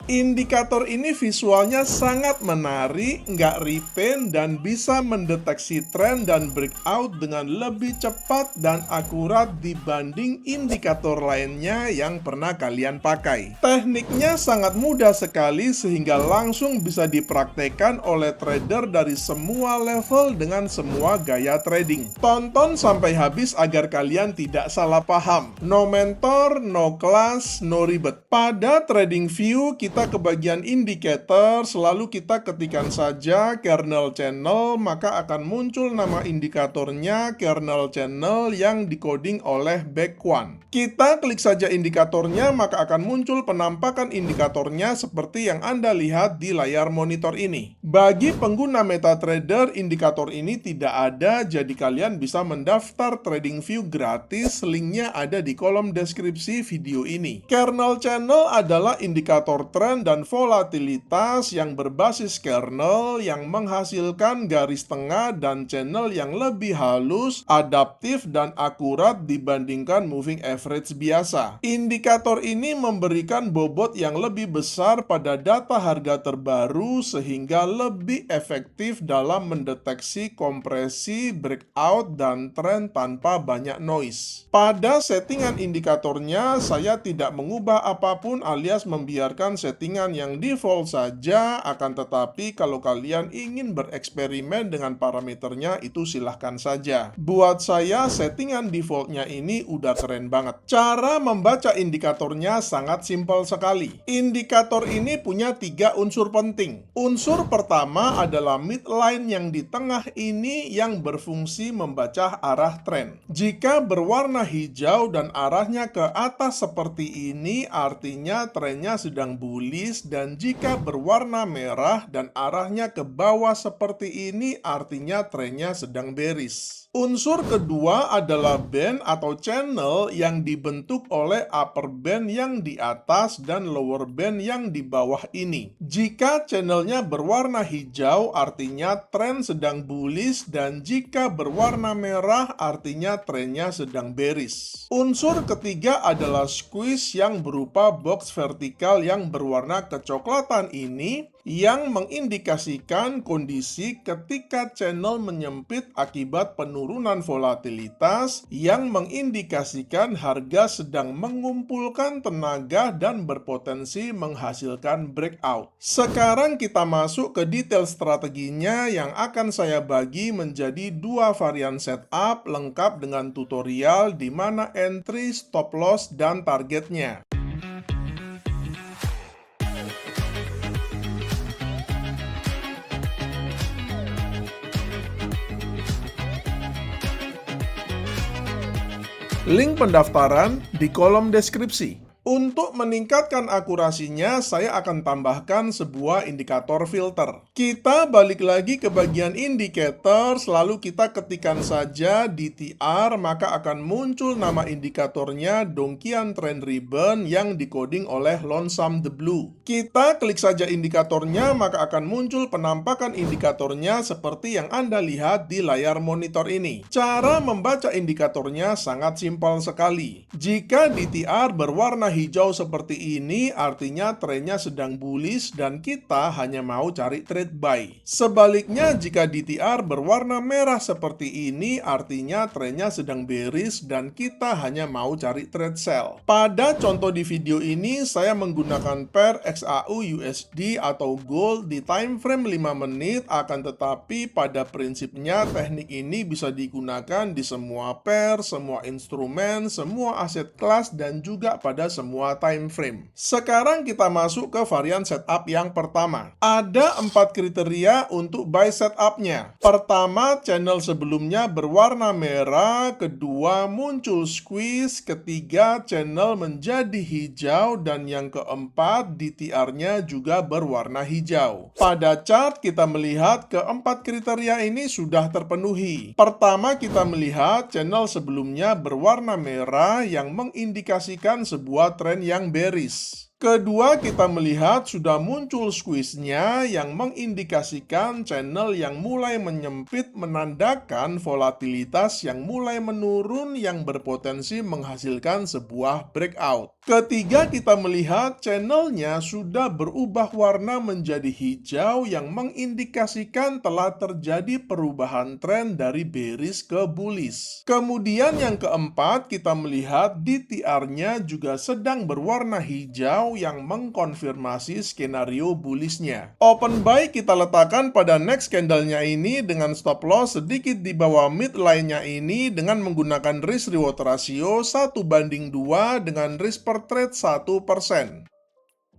Indikator ini visualnya sangat menarik, nggak repaint, dan bisa mendeteksi tren dan breakout dengan lebih cepat dan akurat dibanding indikator lainnya yang pernah kalian pakai. Tekniknya sangat mudah sekali sehingga langsung bisa dipraktekkan oleh trader dari semua level dengan semua gaya trading. Tonton sampai habis agar kalian tidak salah paham. No mentor, no class, no ribet. Pada TradingView kita ke bagian indikator, selalu kita ketikkan saja kernel channel, maka akan muncul nama indikatornya kernel channel yang dikoding oleh Back1. Kita klik saja indikatornya, maka akan muncul penampakan indikatornya seperti yang Anda lihat di layar monitor ini. Bagi pengguna MetaTrader, indikator ini tidak ada, jadi kalian bisa mendaftar TradingView gratis, linknya ada di kolom deskripsi video ini. Kernel channel adalah indikator tren dan volatilitas yang berbasis kernel yang menghasilkan garis tengah dan channel yang lebih halus, adaptif, dan akurat dibandingkan moving average biasa. Indikator ini memberikan bobot yang lebih besar pada data harga terbaru sehingga lebih efektif dalam mendeteksi kompresi, breakout, dan tren tanpa banyak noise. Pada settingan indikatornya, saya tidak mengubah apapun alias membiarkan settingan yang default saja, akan tetapi kalau kalian ingin bereksperimen dengan parameternya itu silahkan saja. Buat saya settingan defaultnya ini udah keren banget. Cara membaca indikatornya sangat simpel sekali. Indikator ini punya 3 unsur penting. Unsur pertama adalah midline yang di tengah ini yang berfungsi membaca arah tren. Jika berwarna hijau dan arahnya ke atas seperti ini, artinya trennya sedang bullish, dan jika berwarna merah dan arahnya ke bawah seperti ini, artinya trennya sedang bearish. Unsur kedua adalah band atau channel yang dibentuk oleh upper band yang di atas dan lower band yang di bawah ini. Jika channelnya berwarna hijau, artinya tren sedang bullish, dan jika berwarna merah, artinya trennya sedang bearish. Unsur ketiga adalah squeeze yang berupa box vertikal yang berwarna kecoklatan ini, yang mengindikasikan kondisi ketika channel menyempit akibat penurunan volatilitas, yang mengindikasikan harga sedang mengumpulkan tenaga dan berpotensi menghasilkan breakout. Sekarang kita masuk ke detail strateginya yang akan saya bagi menjadi 2 varian setup lengkap dengan tutorial di mana entry, stop loss, dan targetnya. Link pendaftaran di kolom deskripsi. Untuk meningkatkan akurasinya, saya akan tambahkan sebuah indikator filter. Kita balik lagi ke bagian indikator, selalu kita ketikkan saja DTR, maka akan muncul nama indikatornya Donchian Trend Ribbon yang dikoding oleh Lonesome the Blue. Kita klik saja indikatornya, maka akan muncul penampakan indikatornya seperti yang Anda lihat di layar monitor ini. Cara membaca indikatornya sangat simpel sekali. Jika DTR berwarna hijau seperti ini, artinya trennya sedang bullish dan kita hanya mau cari trade buy. Sebaliknya, jika DTR berwarna merah seperti ini, artinya trennya sedang bearish dan kita hanya mau cari trade sell. Pada contoh di video ini, saya menggunakan pair XAU USD atau gold di time frame 5 menit, akan tetapi pada prinsipnya teknik ini bisa digunakan di semua pair, semua instrumen, semua aset kelas, dan juga pada semua time frame. Sekarang kita masuk ke varian setup yang pertama. Ada 4 kriteria untuk buy setupnya. Pertama, channel sebelumnya berwarna merah. Kedua, muncul squeeze. Ketiga, channel menjadi hijau. Dan yang keempat, DTR-nya juga berwarna hijau. Pada chart kita melihat keempat kriteria ini sudah terpenuhi. Pertama, kita melihat channel sebelumnya berwarna merah yang mengindikasikan sebuah tren yang bearish. Kedua, kita melihat sudah muncul squeeze-nya yang mengindikasikan channel yang mulai menyempit menandakan volatilitas yang mulai menurun yang berpotensi menghasilkan sebuah breakout. Ketiga, kita melihat channelnya sudah berubah warna menjadi hijau yang mengindikasikan telah terjadi perubahan tren dari bearish ke bullish. Kemudian yang keempat, kita melihat DTR-nya juga sedang berwarna hijau yang mengkonfirmasi skenario bullishnya. Open buy kita letakkan pada next candle-nya ini dengan stop loss sedikit di bawah midline-nya ini dengan menggunakan risk reward ratio 1:2 dengan risk per trade 1%.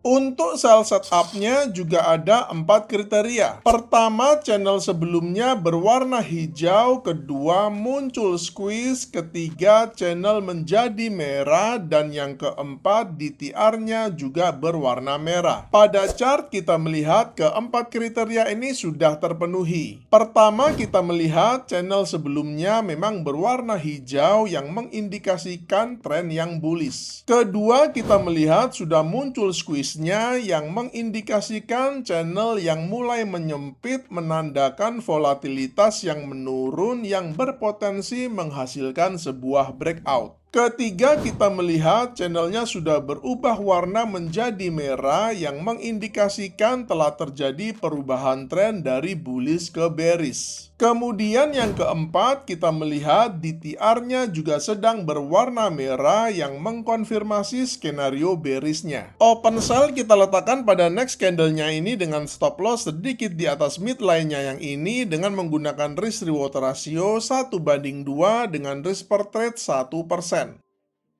Untuk sell setup-nya juga ada 4 kriteria. Pertama, channel sebelumnya berwarna hijau, kedua muncul squeeze, ketiga channel menjadi merah, dan yang keempat DTR-nya juga berwarna merah. Pada chart kita melihat keempat kriteria ini sudah terpenuhi. Pertama, kita melihat channel sebelumnya memang berwarna hijau yang mengindikasikan tren yang bullish. Kedua, kita melihat sudah muncul squeeze yang mengindikasikan channel yang mulai menyempit menandakan volatilitas yang menurun yang berpotensi menghasilkan sebuah breakout. Ketiga, kita melihat channelnya sudah berubah warna menjadi merah yang mengindikasikan telah terjadi perubahan tren dari bullish ke bearish. Kemudian yang keempat, kita melihat DTR-nya juga sedang berwarna merah yang mengkonfirmasi skenario bearish-nya. Open sell kita letakkan pada next candle-nya ini dengan stop loss sedikit di atas midline-nya yang ini dengan menggunakan risk reward ratio 1:2 dengan risk per trade 1%.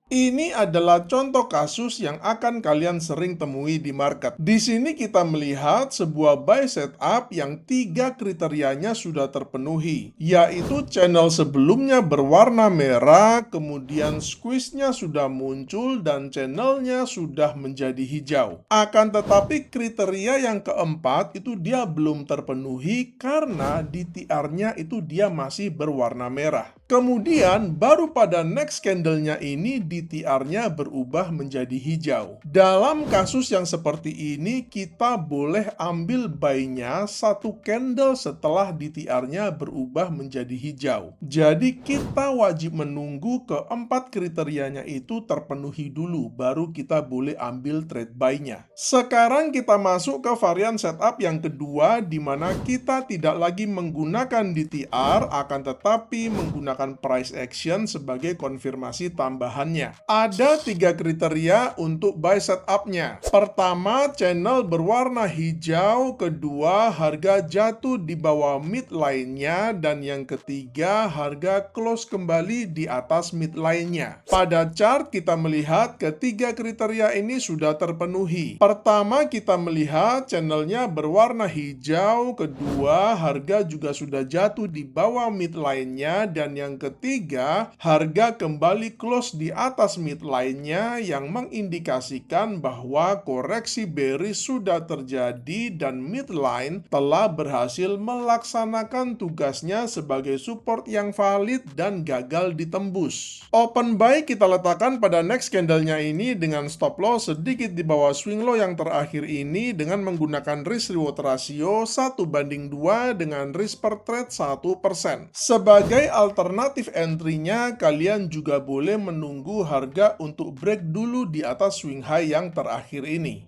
Ini adalah contoh kasus yang akan kalian sering temui di market. Di sini kita melihat sebuah buy setup yang 3 kriterianya sudah terpenuhi, yaitu channel sebelumnya berwarna merah, kemudian squeeze-nya sudah muncul, dan channelnya sudah menjadi hijau. Akan tetapi kriteria yang keempat itu dia belum terpenuhi karena DTR-nya itu dia masih berwarna merah. Kemudian baru pada next candle-nya ini DTR-nya berubah menjadi hijau. Dalam kasus yang seperti ini kita boleh ambil buy-nya 1 candle setelah DTR-nya berubah menjadi hijau. Jadi kita wajib menunggu keempat kriterianya itu terpenuhi dulu baru kita boleh ambil trade buy-nya. Sekarang kita masuk ke varian setup yang kedua di mana kita tidak lagi menggunakan DTR akan tetapi menggunakan price action sebagai konfirmasi tambahannya. Ada 3 kriteria untuk buy setup-nya. Pertama, channel berwarna hijau, kedua, harga jatuh di bawah midline-nya, dan yang ketiga, harga close kembali di atas midline-nya. Pada chart kita melihat ketiga kriteria ini sudah terpenuhi. Pertama, kita melihat channelnya berwarna hijau, kedua, harga juga sudah jatuh di bawah midline-nya, dan yang ketiga, harga kembali close di atas midline-nya yang mengindikasikan bahwa koreksi bearish sudah terjadi dan midline telah berhasil melaksanakan tugasnya sebagai support yang valid dan gagal ditembus. Open buy kita letakkan pada next candle-nya ini dengan stop loss sedikit di bawah swing low yang terakhir ini dengan menggunakan risk reward ratio 1:2 dengan risk per trade 1%. Sebagai alternatif entry-nya, kalian juga boleh menunggu harga untuk break dulu di atas swing high yang terakhir ini.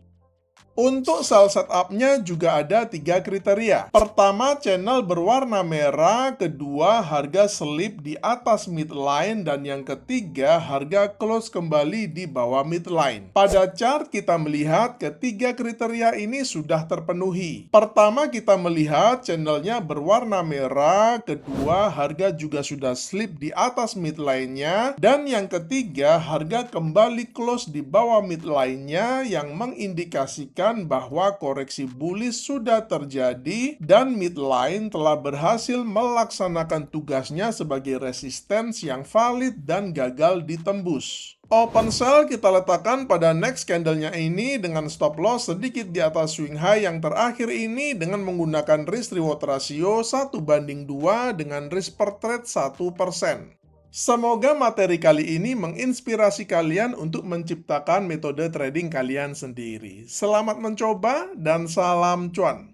Untuk sell setup-nya juga ada 3 kriteria. Pertama, channel berwarna merah, kedua, harga selip di atas midline, dan yang ketiga, harga close kembali di bawah midline. Pada chart kita melihat ketiga kriteria ini sudah terpenuhi. Pertama, kita melihat channelnya berwarna merah, kedua, harga juga sudah slip di atas midline-nya, dan yang ketiga, harga kembali close di bawah midline-nya yang mengindikasikan bahwa koreksi bullish sudah terjadi dan midline telah berhasil melaksanakan tugasnya sebagai resistance yang valid dan gagal ditembus. Open sell kita letakkan pada next candle-nya ini dengan stop loss sedikit di atas swing high yang terakhir ini dengan menggunakan risk reward ratio 1:2 dengan risk per trade 1%. Semoga materi kali ini menginspirasi kalian untuk menciptakan metode trading kalian sendiri. Selamat mencoba dan salam cuan.